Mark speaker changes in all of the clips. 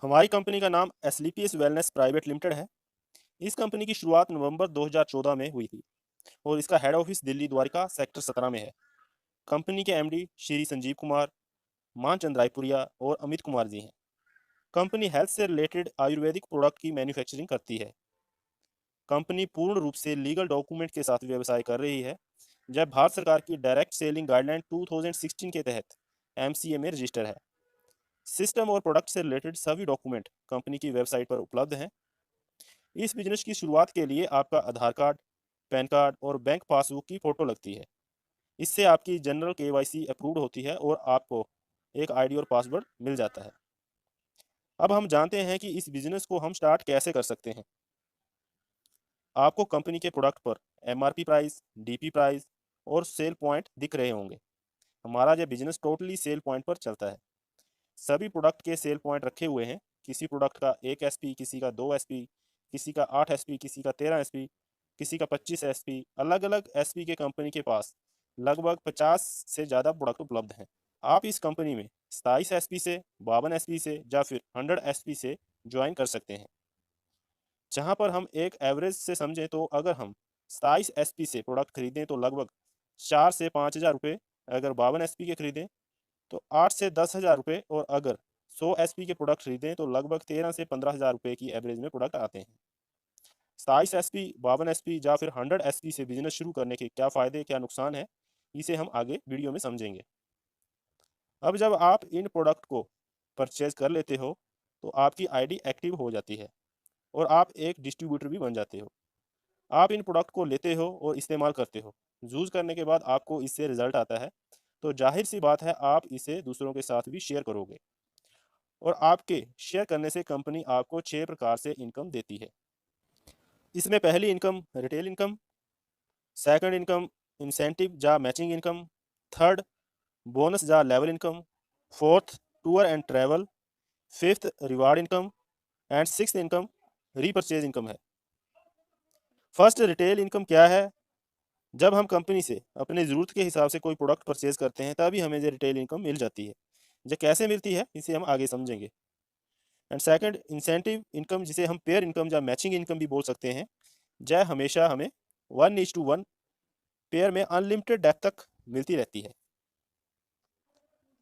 Speaker 1: हमारी कंपनी का नाम एसलीपीएस वेलनेस प्राइवेट लिमिटेड है। इस कंपनी की शुरुआत नवंबर 2014 में हुई थी और इसका head office Delhi Dwarka sector 17 में है। कंपनी के एमडी श्री संजीव कुमार, मानचंद रायपुरिया और अमित कुमार जी हैं। कंपनी हेल्थ से रिलेटेड आयुर्वेदिक प्रोडक्ट की मैन्युफैक्चरिंग करती है। कंपनी पूर्ण रूप से लीगल डॉक्यूमेंट के साथ व्यवसाय कर रही है, जब भारत सरकार की डायरेक्ट सेलिंग गाइडलाइन 2016 के तहत एमसीए में रजिस्टर है। सिस्टम और प्रोडक्ट से रिलेटेड सभी डॉक्यूमेंट कंपनी की वेबसाइट पर उपलब्ध हैं। इस बिजनेस की शुरुआत के लिए आपका आधार कार्ड, पैन कार्ड और बैंक पासबुक की फ़ोटो लगती है। इससे आपकी जनरल केवाईसी अप्रूव्ड होती है और आपको एक आईडी और पासवर्ड मिल जाता है। अब हम जानते हैं कि इस बिजनेस को हम स्टार्ट कैसे कर सकते हैं। आपको कंपनी के प्रोडक्ट पर एमआरपी प्राइस, डीपी प्राइस और सेल पॉइंट दिख रहे होंगे। हमारा यह बिजनेस टोटली सेल पॉइंट पर चलता है। सभी प्रोडक्ट के सेल पॉइंट रखे हुए हैं। किसी प्रोडक्ट का 1 एसपी, किसी का 2 एसपी, किसी का 8 एसपी, किसी का 13 एसपी, किसी का 25 एसपी। अलग अलग एसपी के कंपनी के पास लगभग 50 से ज़्यादा प्रोडक्ट उपलब्ध हैं। आप इस कंपनी में 27 एसपी से, 52 एसपी से या फिर 100 एसपी से ज्वाइन कर सकते हैं। जहां पर हम एक एवरेज से समझें तो अगर हम 27 एसपी से प्रोडक्ट खरीदें तो लगभग 4 से 5 हज़ार रुपये, अगर 52 एसपी के खरीदें तो 8 से 10 हज़ार रुपये, और अगर 100 एसपी के प्रोडक्ट खरीदें तो लगभग 13 से 15 हज़ार रुपये की एवरेज में प्रोडक्ट आते हैं। 27 एसपी, 52 एसपी या फिर 100 एसपी से बिजनेस शुरू करने के क्या फ़ायदे, क्या नुकसान है, इसे हम आगे वीडियो में समझेंगे। अब जब आप इन प्रोडक्ट को परचेज कर लेते हो तो आपकी आईडी एक्टिव हो जाती है और आप एक डिस्ट्रीब्यूटर भी बन जाते हो। आप इन प्रोडक्ट को लेते हो और इस्तेमाल करते हो। यूज़ करने के बाद आपको इससे रिजल्ट आता है, तो जाहिर सी बात है आप इसे दूसरों के साथ भी शेयर करोगे। और आपके शेयर करने से कंपनी आपको 6 प्रकार से इनकम देती है। इसमें पहली income retail income, second income incentive या मैचिंग इनकम, थर्ड बोनस या level income, fourth tour and travel, fifth reward income and sixth income repurchase income है। फर्स्ट रिटेल इनकम क्या है? जब हम कंपनी से अपने ज़रूरत के हिसाब से कोई प्रोडक्ट परचेज करते हैं तभी हमें ये रिटेल इनकम मिल जाती है। ये कैसे मिलती है इसे हम आगे समझेंगे। एंड सेकंड इंसेंटिव इनकम, जिसे हम पेयर इनकम या मैचिंग इनकम भी बोल सकते हैं। यह हमेशा हमें 1:1 पेयर में अनलिमिटेड डेप्थ तक मिलती रहती है।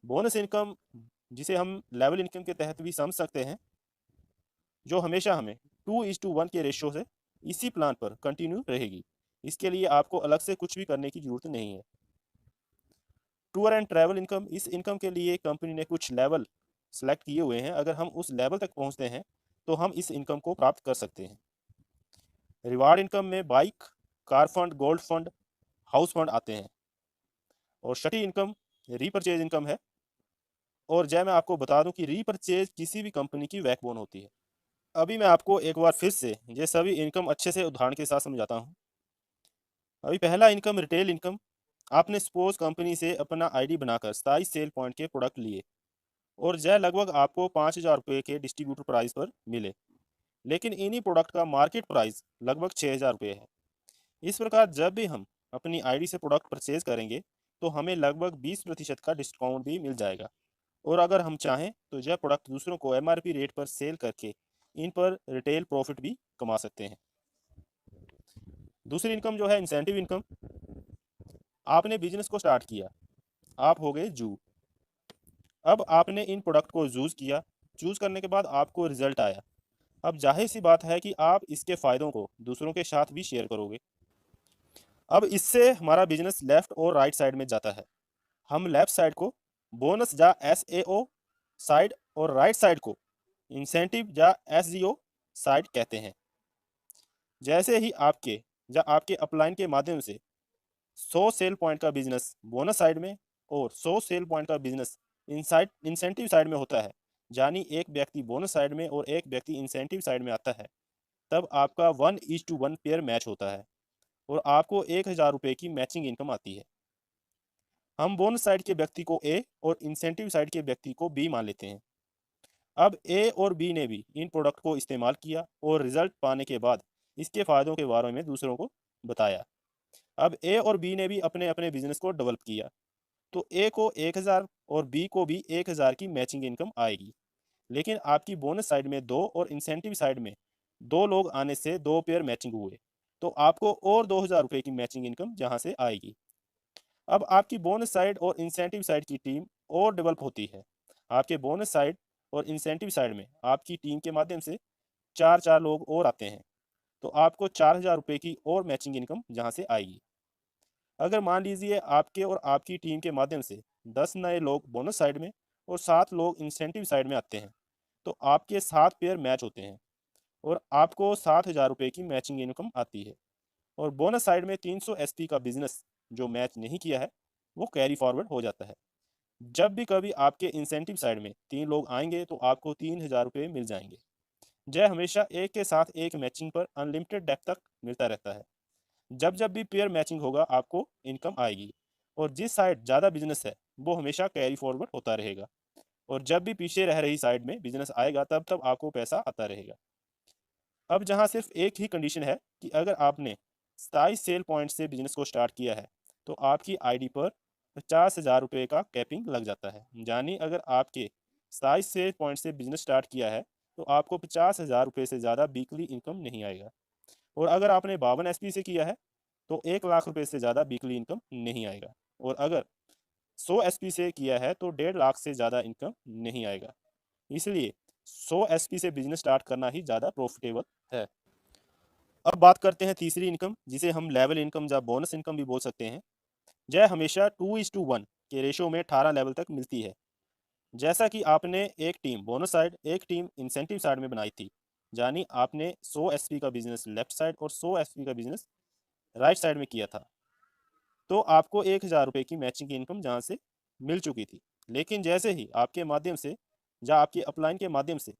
Speaker 1: बोनस इनकम, जिसे हम लेवल इनकम के तहत भी समझ सकते हैं, जो हमेशा हमें 2:1 के रेशियो से इसी प्लान पर कंटिन्यू रहेगी। इसके लिए आपको अलग से कुछ भी करने की ज़रूरत नहीं है। टूर एंड ट्रैवल इनकम, इस इनकम के लिए कंपनी ने कुछ लेवल सेलेक्ट किए हुए हैं। अगर हम उस लेवल तक पहुंचते हैं तो हम इस इनकम को प्राप्त कर सकते हैं। रिवार्ड इनकम में bike, car fund, gold fund, house fund आते हैं। और छठी इनकम रीपरचेज इनकम है। और जय मैं आपको बता दूं कि रीपरचेज किसी भी कंपनी की बैकबोन होती है। अभी मैं आपको एक बार फिर से ये सभी इनकम अच्छे से उदाहरण के साथ समझाता हूँ। अभी पहला इनकम रिटेल इनकम। आपने सपोज कंपनी से अपना आईडी बनाकर 27 सेल पॉइंट के प्रोडक्ट लिए और यह लगभग आपको 5,000 रुपये के डिस्ट्रीब्यूटर प्राइस पर मिले, लेकिन इन्हीं प्रोडक्ट का मार्केट प्राइस लगभग 6,000 रुपये है। इस प्रकार जब भी हम अपनी आईडी से प्रोडक्ट परचेज करेंगे तो हमें लगभग 20% का डिस्काउंट भी मिल जाएगा। और अगर हम चाहें तो यह प्रोडक्ट दूसरों को एमआरपी रेट पर सेल करके इन पर रिटेल प्रॉफिट भी कमा सकते हैं। दूसरी इनकम जो है इंसेंटिव इनकम। आपने बिजनेस को स्टार्ट किया, आप हो गए जू। अब आपने इन प्रोडक्ट को यूज़ किया, चूज़ करने के बाद आपको रिजल्ट आया। अब जाहिर सी बात है कि आप इसके फ़ायदों को दूसरों के साथ भी शेयर करोगे। अब इससे हमारा बिजनेस लेफ्ट और राइट साइड में जाता है। हम लेफ्ट साइड को बोनस या एसएओ साइड और राइट साइड को इंसेंटिव या एसजीओ साइड कहते हैं। जैसे ही आपके अपलाइन के माध्यम से 100 सेल पॉइंट का बिजनेस बोनस साइड में और 100 सेल पॉइंट का बिजनेस इनसाइड इंसेंटिव साइड में होता है, यानी एक व्यक्ति बोनस साइड में और एक व्यक्ति इंसेंटिव साइड में आता है, तब आपका 1:1 पेयर मैच होता है और आपको 1,000 रुपये की मैचिंग इनकम आती है। हम बोनस साइड के व्यक्ति को ए और इंसेंटिव साइड के व्यक्ति को बी मान लेते हैं। अब ए और बी ने भी इन प्रोडक्ट को इस्तेमाल किया और रिजल्ट पाने के बाद इसके फ़ायदों के बारे में दूसरों को बताया। अब ए और बी ने भी अपने अपने बिजनेस को डेवलप किया, तो ए को 1,000 और बी को भी 1,000 की मैचिंग इनकम आएगी। लेकिन आपकी बोनस साइड में 2 और इंसेंटिव साइड में 2 लोग आने से 2 पेयर मैचिंग हुए, तो आपको और 2000 रुपये की मैचिंग इनकम जहाँ से आएगी। अब आपकी बोनस साइड और इंसेंटिव साइड की टीम और डेवलप होती है। आपके बोनस साइड और इंसेंटिव साइड में आपकी टीम के माध्यम से 4 लोग और आते हैं, तो आपको 4000 रुपये की और मैचिंग इनकम जहाँ से आएगी। अगर मान लीजिए आपके और आपकी टीम के माध्यम से 10 नए लोग बोनस साइड में और 7 लोग इंसेंटिव साइड में आते हैं, तो आपके 7 पेयर मैच होते हैं और आपको 7000 रुपये की मैचिंग इनकम आती है। और बोनस साइड में 300 एसपी का बिजनेस जो मैच नहीं किया है, वो कैरी फॉरवर्ड हो जाता है। जब भी कभी आपके इंसेंटिव साइड में 3 लोग आएंगे तो आपको 3000 रुपये मिल जाएंगे। यह हमेशा एक के साथ एक मैचिंग पर अनलिमिटेड डेप्थ तक मिलता रहता है। जब जब भी पेयर मैचिंग होगा आपको इनकम आएगी, और जिस साइड ज़्यादा बिजनेस है वो हमेशा कैरी फॉरवर्ड होता रहेगा, और जब भी पीछे रह रही साइड में बिजनेस आएगा तब तब आपको पैसा आता रहेगा। अब जहाँ सिर्फ एक ही कंडीशन है कि अगर आपने 27 सेल पॉइंट से बिजनेस को स्टार्ट किया है तो आपकी आईडी पर 50,000 रुपये का कैपिंग लग जाता है। यानी अगर आपके 27 सेल पॉइंट से बिजनेस स्टार्ट किया है तो आपको 50,000 रुपये से ज़्यादा वीकली इनकम नहीं आएगा। और अगर आपने 52 एसपी से किया है तो 1 लाख रुपये से ज़्यादा वीकली इनकम नहीं आएगा। और अगर 100 एसपी से किया है तो 1.5 लाख से ज़्यादा इनकम नहीं आएगा। इसलिए 100 एसपी से बिजनेस स्टार्ट करना ही ज़्यादा प्रॉफिटेबल है। अब बात करते हैं तीसरी इनकम, जिसे हम लेवल इनकम या बोनस इनकम भी बोल सकते हैं। यह हमेशा 2:1 के रेशो में 18 लेवल तक मिलती है। जैसा कि आपने एक टीम बोनस साइड एक टीम इंसेंटिव साइड में बनाई थी, यानी आपने 100 एसपी का बिजनेस लेफ्ट साइड और 100 एसपी का बिजनेस राइट साइड में किया था, तो आपको 1000 रुपये की मैचिंग इनकम जहाँ से मिल चुकी थी। लेकिन जैसे ही आपके माध्यम से या आपके अपलाइन के माध्यम से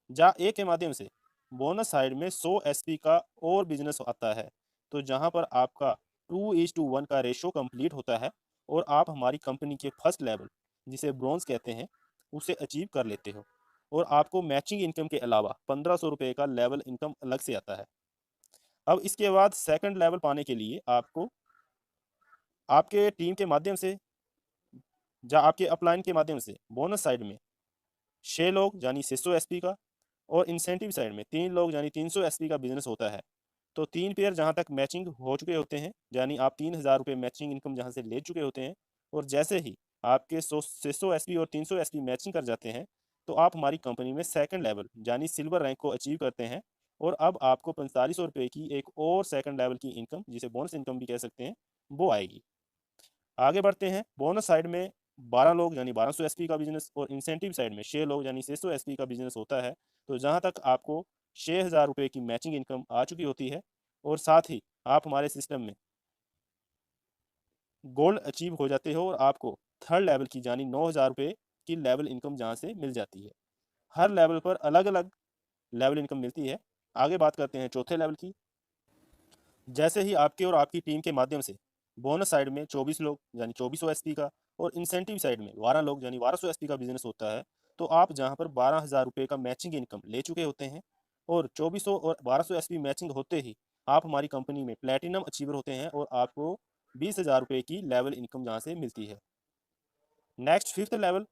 Speaker 1: या ए के माध्यम से बोनस साइड में 100 एसपी का और बिजनेस आता है, तो जहां पर आपका 2:1 का रेशो कंप्लीट होता है और आप हमारी कंपनी के फर्स्ट लेवल, जिसे ब्रॉन्ज कहते हैं, उसे अचीव कर लेते हो। और आपको मैचिंग इनकम के अलावा 1500 रुपये का लेवल इनकम अलग से आता है। अब इसके बाद सेकंड लेवल पाने के लिए आपको आपके टीम के माध्यम से या आपके अपलाइन के माध्यम से बोनस साइड में 6 लोग यानी 600 एसपी का और इंसेंटिव साइड में 3 लोग यानी 300 एसपी का बिजनेस होता है, तो 3 पेयर जहां तक मैचिंग हो चुके होते हैं, यानी आप 3000 रुपये मैचिंग इनकम जहां से ले चुके होते हैं, और जैसे ही आपके 600 एसपी और 300 एसपी मैचिंग कर जाते हैं, तो आप हमारी कंपनी में सेकंड लेवल यानी सिल्वर रैंक को अचीव करते हैं। और अब आपको 4500 रुपये की एक और सेकंड लेवल की इनकम, जिसे बोनस इनकम भी कह सकते हैं, वो आएगी। आगे बढ़ते हैं। बोनस साइड में 12 लोग यानी 1200 एसपी का बिजनेस और इंसेंटिव साइड में 6 लोग यानी 600 एसपी का बिजनेस होता है, तो जहां तक आपको 6000 रुपये की मैचिंग इनकम आ चुकी होती है, और साथ ही आप हमारे सिस्टम में गोल्ड अचीव हो जाते हो और आपको थर्ड लेवल की यानी 9000 रुपये की लेवल इनकम जहां से मिल जाती है। हर लेवल पर अलग अलग लेवल इनकम मिलती है। आगे बात करते हैं चौथे लेवल की। जैसे ही आपके और आपकी टीम के माध्यम से बोनस साइड में 24 लोग यानी 2400 एसपी का और इंसेंटिव साइड में 12 लोग यानी 1200 एसपी का बिजनेस होता है, तो आप जहां पर 12000 रुपये का मैचिंग इनकम ले चुके होते हैं, और 2400 और 1200 एसपी मैचिंग होते ही आप हमारी कंपनी में प्लेटिनम अचीवर होते हैं और आपको 20,000 रुपये की लेवल इनकम जहां से मिलती है। Next fifth level,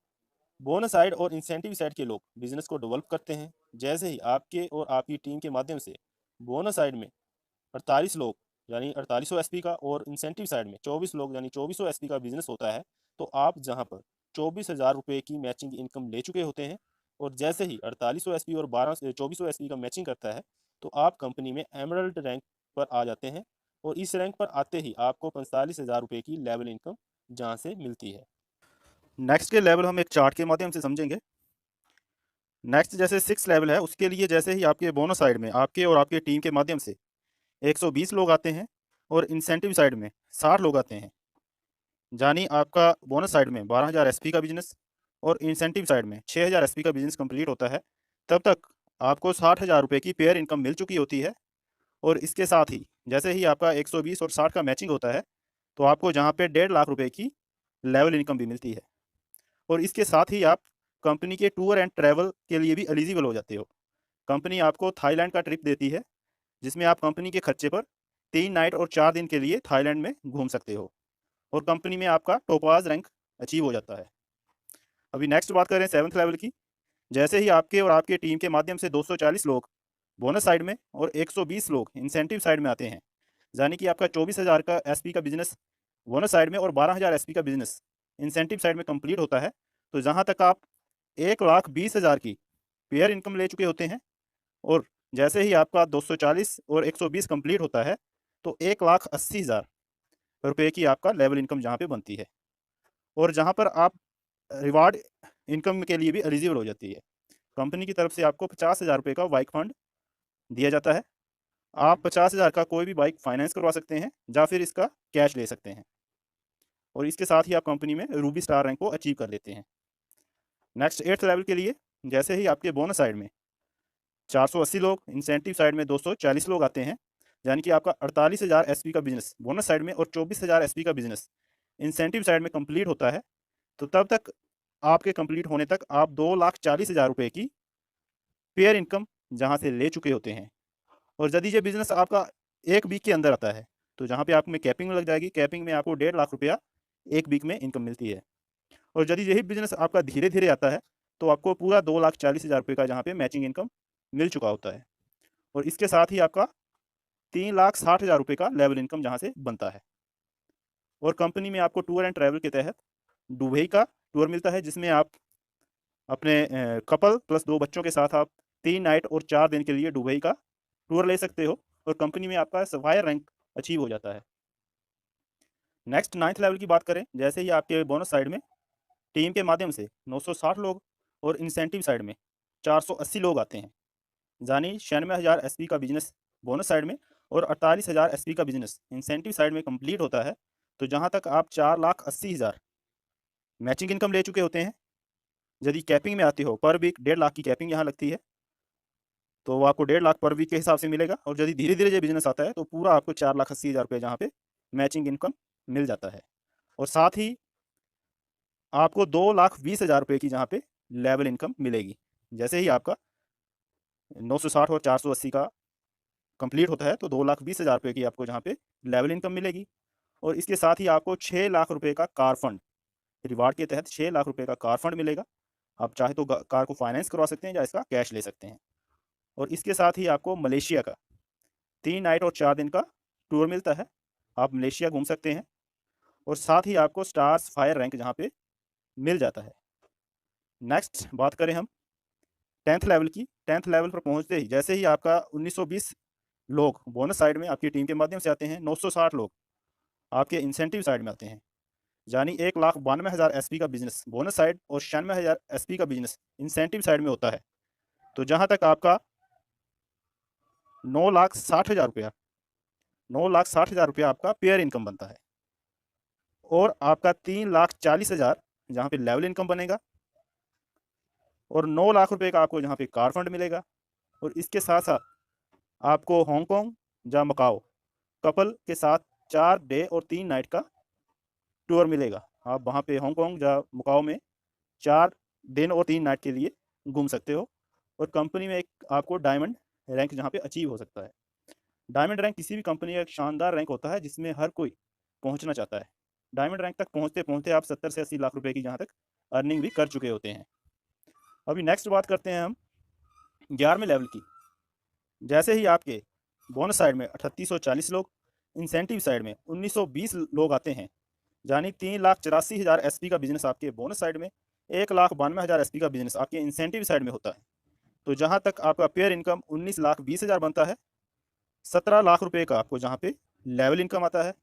Speaker 1: bonus side और इंसेंटिव साइड के लोग बिजनेस को डेवलप करते हैं। जैसे ही आपके और आपकी टीम के माध्यम से बोनस साइड में 48 लोग यानी 4800 एसपी का और इंसेंटिव साइड में 24 लोग यानी 2400 एसपी का बिजनेस होता है, तो आप जहां पर 24,000 रुपये की मैचिंग इनकम ले चुके होते हैं, और जैसे ही 4800 एसपी और 2400 एसपी का मैचिंग करता है, तो आप कंपनी में एमरल्ड रैंक पर आ जाते हैं, और इस रैंक पर आते ही आपको 45,000 रुपये की लेवल इनकम जहां से मिलती है। नेक्स्ट के लेवल हम एक चार्ट के माध्यम से समझेंगे। नेक्स्ट जैसे 6 लेवल है, उसके लिए जैसे ही आपके बोनस साइड में आपके और आपके टीम के माध्यम से 120 लोग आते हैं और इंसेंटिव साइड में 60 लोग आते हैं, यानी आपका बोनस साइड में 12,000 एसपी का बिजनेस और इंसेंटिव साइड में 6,000 एसपी का बिजनेस कंप्लीट होता है, तब तक आपको 60,000 रुपये की पेयर इनकम मिल चुकी होती है। और इसके साथ ही जैसे ही आपका 120 और 60 का मैचिंग होता है, तो आपको जहाँ पे 1.5 लाख रुपये की लेवल इनकम भी मिलती है। और इसके साथ ही आप कंपनी के टूर एंड ट्रैवल के लिए भी एलिजिबल हो जाते हो। कंपनी आपको थाईलैंड का ट्रिप देती है, जिसमें आप कंपनी के खर्चे पर 3 नाइट और 4 दिन के लिए थाईलैंड में घूम सकते हो, और कंपनी में आपका टोपाज रैंक अचीव हो जाता है। अभी नेक्स्ट बात करें 7th लेवल की। जैसे ही आपके और आपके टीम के माध्यम से 240 लोग बोनस साइड में और 120 लोग इंसेंटिव साइड में आते हैं, यानी कि आपका 24,000 का एसपी का बिजनेस बोनस साइड में और 12,000 एसपी का बिजनेस इंसेंटिव साइड में कंप्लीट होता है, तो जहां तक आप 1,20,000 की पेयर इनकम ले चुके होते हैं, और जैसे ही आपका 240 और 120 कंप्लीट होता है, तो 1,80,000 रुपये की आपका लेवल इनकम जहाँ पे बनती है, और जहाँ पर आप रिवार्ड इनकम के लिए भी एलिजिबल हो जाती है। कंपनी की तरफ से आपको 50,000 रुपये का बाइक फंड दिया जाता है। आप 50,000 का कोई भी बाइक फाइनेंस करवा सकते हैं या फिर इसका कैश ले सकते हैं, और इसके साथ ही आप कंपनी में रूबी स्टार रैंक को अचीव कर लेते हैं। नेक्स्ट 8th लेवल के लिए जैसे ही आपके बोनस साइड में 480 लोग, इंसेंटिव साइड में 240 लोग आते हैं, यानी कि आपका 48,000 एसपी का बिजनेस बोनस साइड में और 24,000 एसपी का बिजनेस इंसेंटिव साइड में कंप्लीट होता है, तो तब तक आपके कंप्लीट होने तक आप 2,40,000 रुपये की पेयर इनकम जहां से ले चुके होते हैं। और यदि ये बिजनेस आपका 1 वीक के अंदर आता है, तो जहाँ पे आप में कैपिंग लग जाएगी, कैपिंग में आपको 1,50,000 रुपया 1 वीक में इनकम मिलती है। और यदि यही बिजनेस आपका धीरे धीरे आता है, तो आपको पूरा 2,40,000 रुपये का जहाँ पे मैचिंग इनकम मिल चुका होता है, और इसके साथ ही आपका 3,60,000 रुपये का लेवल इनकम जहाँ से बनता है। और कंपनी में आपको टूर एंड ट्रैवल के तहत दुबई का टूर मिलता है, जिसमें आप अपने कपल प्लस 2 बच्चों के साथ आप 3 नाइट और 4 दिन के लिए दुबई का टूर ले सकते हो, और कंपनी में आपका सफायर रैंक अचीव हो जाता है। नेक्स्ट 9th लेवल की बात करें, जैसे ही आपके बोनस साइड में टीम के माध्यम से 960 लोग और इंसेंटिव साइड में 480 लोग आते हैं, यानी 96,000 एसपी का बिजनेस बोनस साइड में और 48,000 एसपी का बिजनेस इंसेंटिव साइड में कंप्लीट होता है, तो जहां तक आप 4,80,000 मैचिंग इनकम ले चुके होते हैं। यदि कैपिंग में आते हो, पर वीक 1,50,000 की कैपिंग यहाँ लगती है, तो वो आपको 1,50,000 पर वीक के हिसाब से मिलेगा। और यदि धीरे धीरे ये बिजनेस आता है, तो पूरा आपको 4,80,000 रुपये जहाँ पे मैचिंग इनकम मिल जाता है, और साथ ही आपको 2,20,000 रुपये की जहाँ पे लेवल इनकम मिलेगी। जैसे ही आपका 960 और 480 का कंप्लीट होता है, तो 2,20,000 रुपये की आपको जहाँ पे लेवल इनकम मिलेगी, और इसके साथ ही आपको 6,00,000 रुपये का कार फंड रिवार्ड के तहत 6,00,000 रुपये का कार फंड मिलेगा। आप चाहे तो कार को फाइनेंस करवा सकते हैं या इसका कैश ले सकते हैं। और इसके साथ ही आपको मलेशिया का 3 नाइट और 4 दिन का टूर मिलता है, आप मलेशिया घूम सकते हैं, और साथ ही आपको स्टार्स फायर रैंक जहाँ पे मिल जाता है। नेक्स्ट बात करें हम 10th लेवल की। 10th लेवल पर पहुँचते ही जैसे ही आपका 1920 लोग बोनस साइड में आपकी टीम के माध्यम से आते हैं, 960 लोग आपके इंसेंटिव साइड में आते हैं, यानी 1,92,000 एसपी का बिजनेस बोनस साइड और 96,000 एसपी का बिजनेस इंसेंटिव साइड में होता है, तो जहाँ तक आपका 9,60,000 रुपया 9,60,000 रुपया आपका पेयर इनकम बनता है, और आपका 3,40,000 जहाँ पे लेवल इनकम बनेगा, और 9,00,000 रुपये का आपको जहाँ पे कार फंड मिलेगा। और इसके साथ साथ आपको हांगकांग या मकाओ कपल के साथ 4 डे और 3 नाइट का टूर मिलेगा। आप वहाँ पे हांगकांग या मकाओ में 4 दिन और 3 नाइट के लिए घूम सकते हो, और कंपनी में एक आपको डायमंड रैंक जहाँ पे अचीव हो सकता है। डायमंड रैंक किसी भी कंपनी का एक शानदार रैंक होता है, जिसमें हर कोई पहुँचना चाहता है। डायमंड रैंक तक पहुँचते पहुँचते आप 70 से 80 लाख रुपए की जहाँ तक अर्निंग भी कर चुके होते हैं। अभी नेक्स्ट बात करते हैं हम 11वें लेवल की। जैसे ही आपके बोनस साइड में 3,840 लोग, इंसेंटिव साइड में 1,920 लोग आते हैं, यानी 3,84,000 एसपी का बिजनेस आपके बोनस साइड में, 1,92,000 एसपी का बिजनेस आपके इंसेंटिव साइड में होता है, तो जहाँ तक आपका पेयर इनकम 19,20,000 बनता है, 17 लाख रुपए का आपको जहाँ पे लेवल इनकम आता है,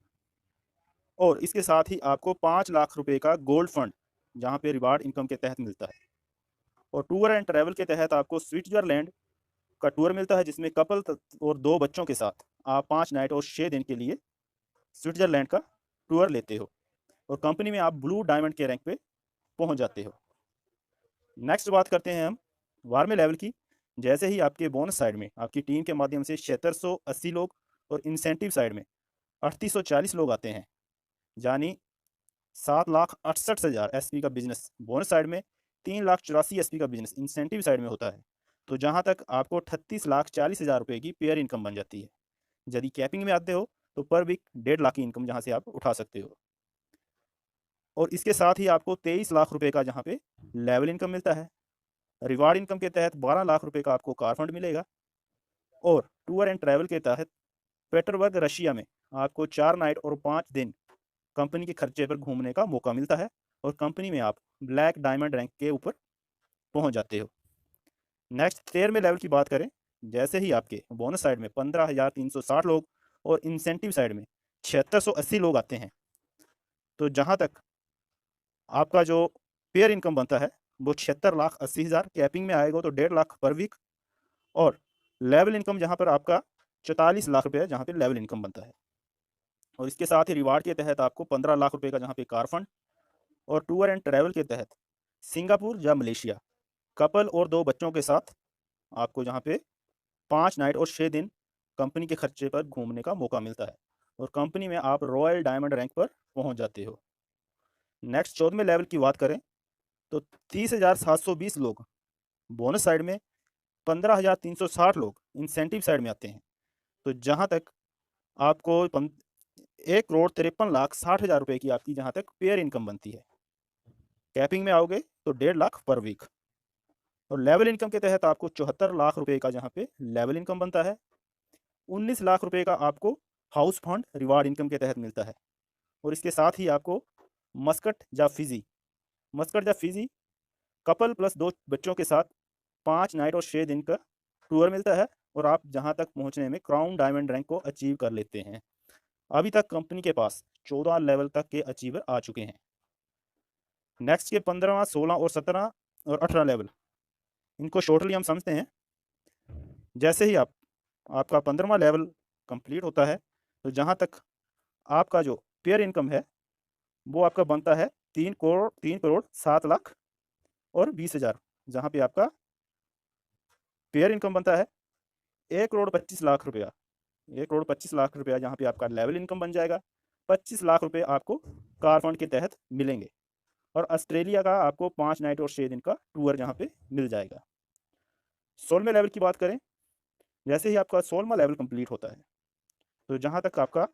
Speaker 1: और इसके साथ ही आपको 5 लाख रुपए का गोल्ड फंड जहाँ पे रिवार्ड इनकम के तहत मिलता है। और टूर एंड ट्रैवल के तहत आपको स्विट्जरलैंड का टूर मिलता है, जिसमें कपल और 2 बच्चों के साथ आप 5 नाइट और 6 दिन के लिए स्विट्जरलैंड का टूर लेते हो, और कंपनी में आप ब्लू डायमंड के रैंक पे पहुंच जाते हो। नेक्स्ट बात करते हैं हम 12वें लेवल की। जैसे ही आपके बोनस साइड में आपकी टीम के माध्यम से 780 लोग और इंसेंटिव साइड में 3,840 लोग आते हैं, यानी 7,68,000 एसपी का बिजनेस बोनस साइड में, 3,84,000 एसपी का बिजनेस इंसेंटिव साइड में होता है, तो जहां तक आपको 38,40,000 रुपये की पेयर इनकम बन जाती है। यदि कैपिंग में आते हो, तो पर वीक 1,50,000 की इनकम जहां से आप उठा सकते हो, और इसके साथ ही आपको 23 लाख रुपए का जहां पे लेवल इनकम मिलता है। रिवार्ड इनकम के तहत 12 लाख रुपए का आपको कार फंड मिलेगा। और टूर एंड ट्रैवल के तहत पेटरबर्ग रशिया में आपको 4 नाइट और 5 दिन कंपनी के खर्चे पर घूमने का मौका मिलता है और कंपनी में आप ब्लैक डायमंड रैंक के ऊपर पहुंच जाते हो। नेक्स्ट 13वें लेवल की बात करें, जैसे ही आपके बोनस साइड में 15,360 लोग और इंसेंटिव साइड में 7680 लोग आते हैं, तो जहां तक आपका जो पेयर इनकम बनता है वो 76,80,000 कैपिंग में आएगा तो 1.5 लाख पर वीक। और लेवल इनकम जहां पर आपका 44 लाख रुपये जहां पे लेवल इनकम बनता है। और इसके साथ ही रिवार्ड के तहत आपको 15 लाख रुपए का जहां पे कार फंड, और टूर एंड ट्रैवल के तहत सिंगापुर या मलेशिया कपल और 2 बच्चों के साथ आपको जहां पे 5 नाइट और 6 दिन कंपनी के खर्चे पर घूमने का मौका मिलता है और कंपनी में आप रॉयल डायमंड रैंक पर पहुंच जाते हो। नेक्स्ट 14वें लेवल की बात करें तो 30,720 लोग बोनस साइड में, 15,360 लोग इंसेंटिव साइड में आते हैं, तो जहां तक आपको 1,53,60,000 रुपए की आपकी जहां तक पेयर इनकम बनती है। कैपिंग में आओगे तो 1.5 लाख पर वीक। और लेवल इनकम के तहत आपको 74 लाख रुपए का जहां पे लेवल इनकम बनता है। 19 लाख रुपए का आपको हाउस फंड रिवार्ड इनकम के तहत मिलता है। और इसके साथ ही आपको मस्कट या फिजी कपल प्लस 2 बच्चों के साथ 5 नाइट और 6 दिन का टूर मिलता है और आप जहां तक पहुंचने में क्राउन डायमंड रैंक को अचीव कर लेते हैं। अभी तक कंपनी के पास 14 लेवल तक के अचीवर आ चुके हैं। नेक्स्ट के 15वां, 16 और 17 और 18 लेवल, इनको शॉर्टली हम समझते हैं। जैसे ही आपका 15वां लेवल कंप्लीट होता है तो जहां तक आपका जो पेयर इनकम है वो आपका बनता है 3 करोड़ 7 लाख और 20,000, जहां पे आपका पेयर इनकम बनता है 1,25,00,000 रुपया। 1,25,00,000 रुपया जहाँ पे आपका लेवल इनकम बन जाएगा। 25 लाख रुपए आपको कार फंड के तहत मिलेंगे और ऑस्ट्रेलिया का आपको 5 नाइट और 6 दिन का टूर जहाँ पे मिल जाएगा। 16वें लेवल की बात करें, जैसे ही आपका 16वां लेवल कंप्लीट होता है तो जहाँ तक आपका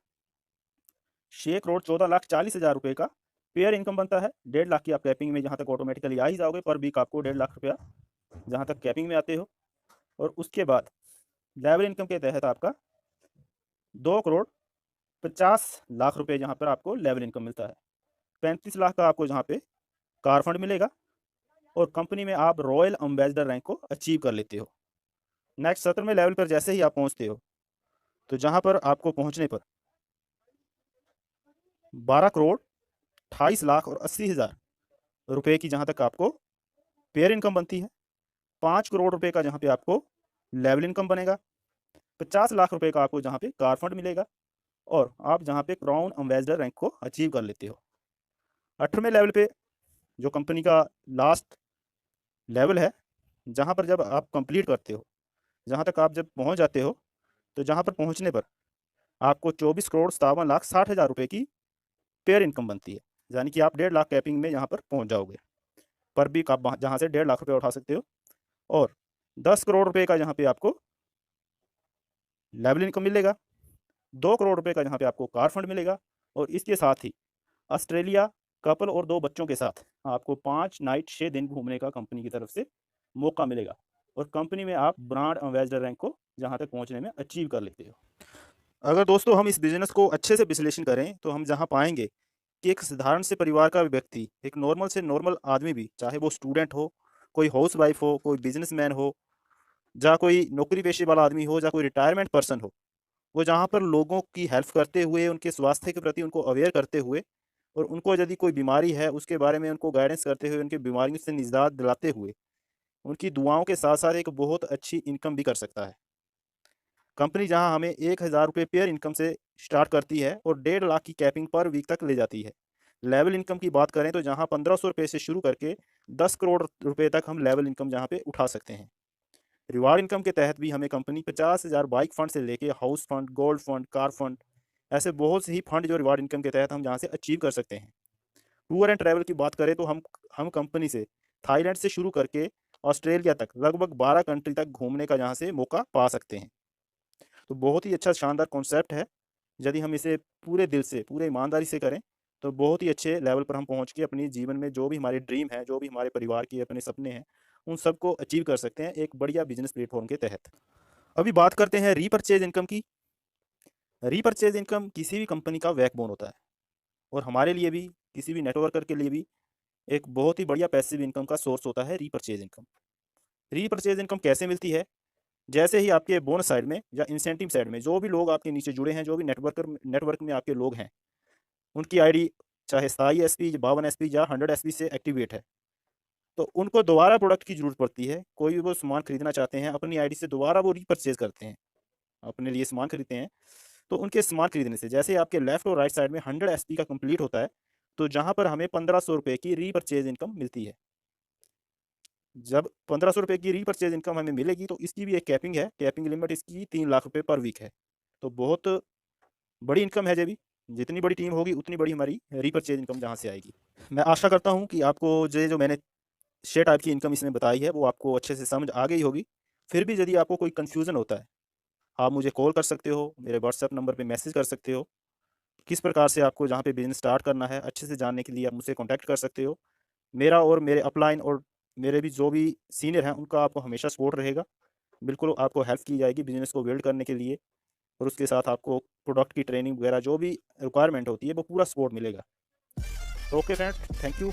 Speaker 1: 6,14,40,000 रुपये का पेयर इनकम बनता है। 1.5 लाख की आप कैपिंग में जहाँ तक ऑटोमेटिकली आ ही जाओगे, पर वीक आपको 1.5 लाख रुपया जहाँ तक कैपिंग में आते हो। और उसके बाद लेवल इनकम के तहत आपका 2,50,00,000 रुपये जहाँ पर आपको लेवल इनकम मिलता है। 35 लाख का आपको जहाँ पे कार फंड मिलेगा और कंपनी में आप रॉयल एम्बेसडर रैंक को अचीव कर लेते हो। नेक्स्ट 17वें लेवल पर जैसे ही आप पहुँचते हो तो जहाँ पर आपको पहुँचने पर 12,28,80,000 रुपये की जहाँ तक आपको पेयर इनकम बनती है। 5 करोड़ रुपए का जहाँ पे आपको लेवल इनकम बनेगा। 50 लाख रुपए का आपको जहाँ पे कार फंड मिलेगा और आप जहाँ पे क्राउन एम्बेसडर रैंक को अचीव कर लेते हो। 18वें लेवल पे जो कंपनी का लास्ट लेवल है, जहाँ पर जब आप कंप्लीट करते हो, जहाँ तक आप जब पहुँच जाते हो तो जहाँ पर पहुँचने पर आपको 24,57,60,000 रुपये की पेयर इनकम बनती है, यानी कि आप 1.5 लाख कैपिंग में यहाँ पर पहुँच जाओगे। पर भी आप जहाँ से 1.5 लाख रुपये उठा सकते हो और 10 करोड़ रुपए का जहाँ पे आपको लेवल इनकम मिलेगा। 2 करोड़ रुपए का जहाँ पे आपको कार फंड मिलेगा और इसके साथ ही ऑस्ट्रेलिया कपल और 2 बच्चों के साथ आपको 5 नाइट 6 दिन घूमने का कंपनी की तरफ से मौका मिलेगा और कंपनी में आप ब्रांड एम्बेसडर रैंक को जहाँ तक पहुँचने में अचीव कर लेते हो। अगर दोस्तों हम इस बिज़नेस को अच्छे से विश्लेषण करें तो हम जहाँ पाएंगे कि एक साधारण से परिवार का व्यक्ति, एक नॉर्मल से नॉर्मल आदमी भी, चाहे वो स्टूडेंट हो, कोई हाउसवाइफ हो, कोई बिजनेसमैन हो, या कोई नौकरी पेशे वाला आदमी हो, या कोई रिटायरमेंट पर्सन हो, वो जहाँ पर लोगों की हेल्प करते हुए, उनके स्वास्थ्य के प्रति उनको अवेयर करते हुए और उनको यदि कोई बीमारी है उसके बारे में उनको गाइडेंस करते हुए, उनकी बीमारियों से निजात दिलाते हुए, उनकी दुआओं के साथ साथ एक बहुत अच्छी इनकम भी कर सकता है। कंपनी जहां हमें 1,000 रुपये पेयर इनकम से स्टार्ट करती है और 1.5 लाख की कैपिंग पर वीक तक ले जाती है। लेवल इनकम की बात करें तो जहां 1,500 रुपये से शुरू करके 10 करोड़ रुपए तक हम लेवल इनकम जहां पे उठा सकते हैं। रिवार्ड इनकम के तहत भी हमें कंपनी 50,000 बाइक फंड से लेके house fund, gold fund, car fund, ऐसे बहुत से ही फंड जो रिवार्ड इनकम के तहत हम जहाँ से अचीव कर सकते हैं। टूर एंड ट्रैवल की बात करें तो हम कंपनी से थाईलैंड से शुरू करके ऑस्ट्रेलिया तक लगभग 12 कंट्री तक घूमने का यहाँ से मौका पा सकते हैं। तो बहुत ही अच्छा शानदार कॉन्सेप्ट है। यदि हम इसे पूरे दिल से, पूरे ईमानदारी से करें तो बहुत ही अच्छे लेवल पर हम पहुँच के अपनी जीवन में जो भी हमारे ड्रीम है, जो भी हमारे परिवार के अपने सपने हैं, उन सबको अचीव कर सकते हैं एक बढ़िया बिजनेस प्लेटफॉर्म के तहत। अभी बात करते हैं रीपरचेज इनकम की। रीपरचेज इनकम किसी भी कंपनी का बैकबोन होता है और हमारे लिए भी, किसी भी नेटवर्कर के लिए भी एक बहुत ही बढ़िया पैसिव इनकम का सोर्स होता है रीपरचेज इनकम। रीपरचेज इनकम कैसे मिलती है? जैसे ही आपके बोनस साइड में या इंसेंटिव साइड में जो भी लोग आपके नीचे जुड़े हैं, जो भी नेटवर्क में आपके लोग हैं, उनकी आईडी चाहे 27 SP, 52 SP या 100 SP से एक्टिवेट है, तो उनको दोबारा प्रोडक्ट की ज़रूरत पड़ती है। कोई भी वो सामान खरीदना चाहते हैं, अपनी आईडी से दोबारा वो रीपरचेज करते हैं, अपने लिए सामान खरीदते हैं। तो उनके सामान खरीदने से जैसे आपके लेफ्ट और राइट साइड में 100 SP का कंप्लीट होता है, तो जहाँ पर हमें 1500 रुपये की रीपरचेज इनकम मिलती है। जब 1500 रुपये की रीपरचेज इनकम हमें मिलेगी तो इसकी भी एक कैपिंग है, कैपिंग लिमिट इसकी 3 लाख रुपये पर वीक है। तो बहुत बड़ी इनकम है ये भी। जितनी बड़ी टीम होगी उतनी बड़ी हमारी रीपरचेज इनकम जहाँ से आएगी। मैं आशा करता हूँ कि आपको ये जो मैंने 6 टाइप की इनकम इसमें बताई है वो आपको अच्छे से समझ आ गई होगी। फिर भी यदि आपको कोई कन्फ्यूज़न होता है, आप मुझे कॉल कर सकते हो, मेरे व्हाट्सएप नंबर पे मैसेज कर सकते हो। किस प्रकार से आपको जहाँ पे बिज़नेस स्टार्ट करना है अच्छे से जानने के लिए आप मुझसे कॉन्टैक्ट कर सकते हो। मेरा और मेरे अपलाइन और मेरे भी जो भी सीनियर हैं उनका आपको हमेशा सपोर्ट रहेगा। बिल्कुल आपको हेल्प की जाएगी बिज़नेस को बिल्ड करने के लिए, और उसके साथ आपको प्रोडक्ट की ट्रेनिंग वगैरह जो भी रिक्वायरमेंट होती है वो पूरा सपोर्ट मिलेगा। Okay friends, thank you.